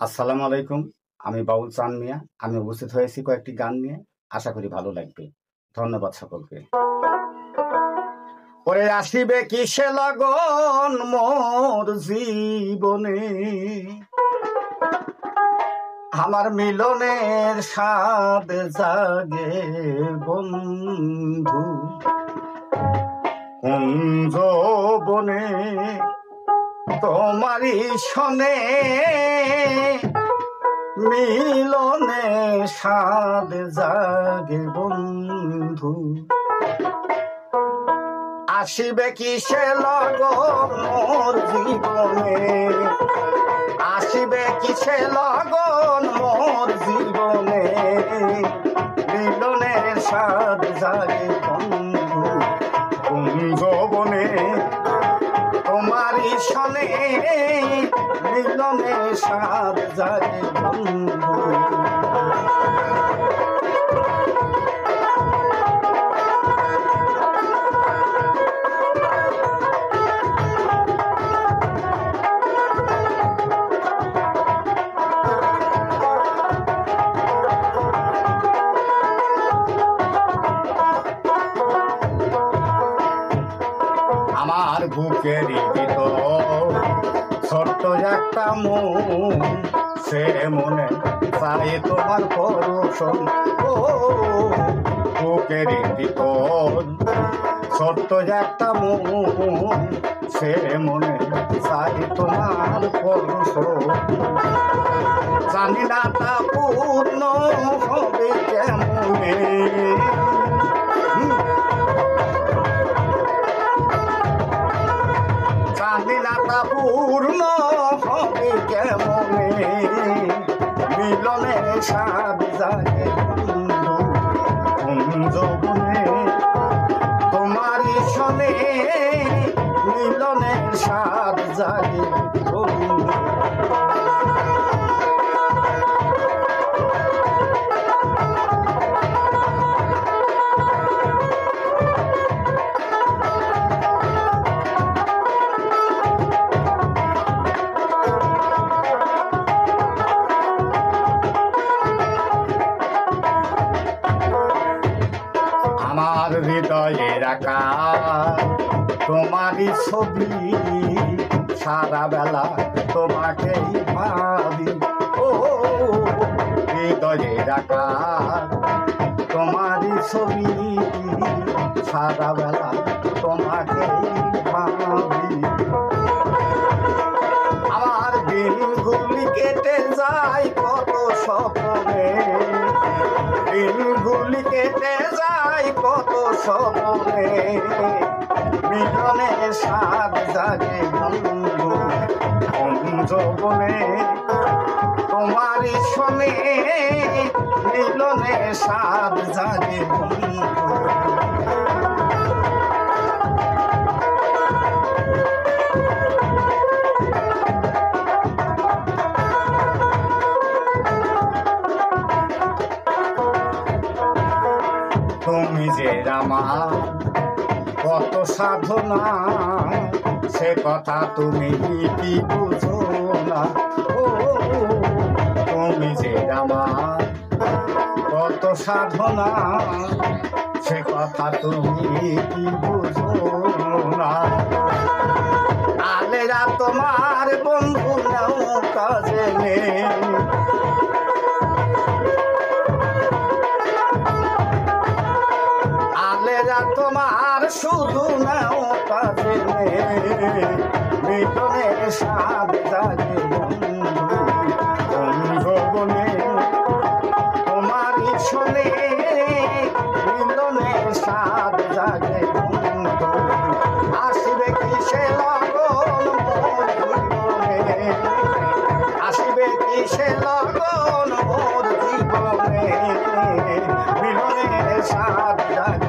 আসসালামু আলাইকুম। আমি বাউল চান মিয়া। আমি উপস্থিত হয়েছি কয়েকটি গান নিয়ে। আশা করি ভালো লাগবে। ধন্যবাদ সকলকে। ওরে আসিবে কিসে লগন মোর জীবনে, আমার মিলনের স্বাদ জাগে বন্ধু কুঞ্জ বনে, তোমারই শনে মিলনে স্বাদ জাগে বন্ধু। আসিবে কিসে লগন মোর জীবনে, আসিবে কিসে লগন মোর জীবনে, মিলনের স্বাদ জাগে বন্ধু কুঞ্জ বনে, তোমারই শনে মিলনে স্বাদ জাগে বন্ধু। আমার বুকের ভিতর ছোট্ট একটা মন, সে মনে চাই তোমার পরশন। ও বুকের ভিতর ছোট্ট একটা মন, সে মনে চাই তোমার পরশন। জানি না তা পূর্ণ হবে কেমনে, জানিনাটা পূর্ণ হবে কেমনে, মিলনে স্বাদ জাগে বন্ধু কুঞ্জ বনে, তোমারই শনে মিলনে স্বাদ জাগে বন্ধু। আমার হৃদয়ে রাখা তোমারই ছবি, সারা বেলা তোমাকেই ভাবি। ও হৃদয়ে রাখা তোমারই ছবি, সারা বেলা তোমাকেই ভাবি। আমার দিনগুলি কেটে যায় কত স্বপ্নে, দিনগুলি কেটে যায় কত স্বপ্নে, মিলনে স্বাদ জাগে বন্ধু কুঞ্জ বনে, তোমারই শনে মিলনে স্বাদ জাগে বন্ধু। তুমি যে আমার কত সাধনা, সে কথা তুমি কি বুঝো না। ও তুমি যে আমার কত সাধনা, সে কথা তুমি কি বুঝো না। আলেরা তোমার বন্ধু নাও কাজে নেই, আলেরা তোমার শুধু নাও কাজে নেই, মিলনে স্বাদ জাগে বন্ধু কুঞ্জ বনে, তোমারই শনে মিলনে স্বাদ জাগে বন্ধু। আসিবে কিসে লগন মোর জীবনে, আসিবে কিসে লগন মোর জীবনে, মিলনে স্বাদ জাগে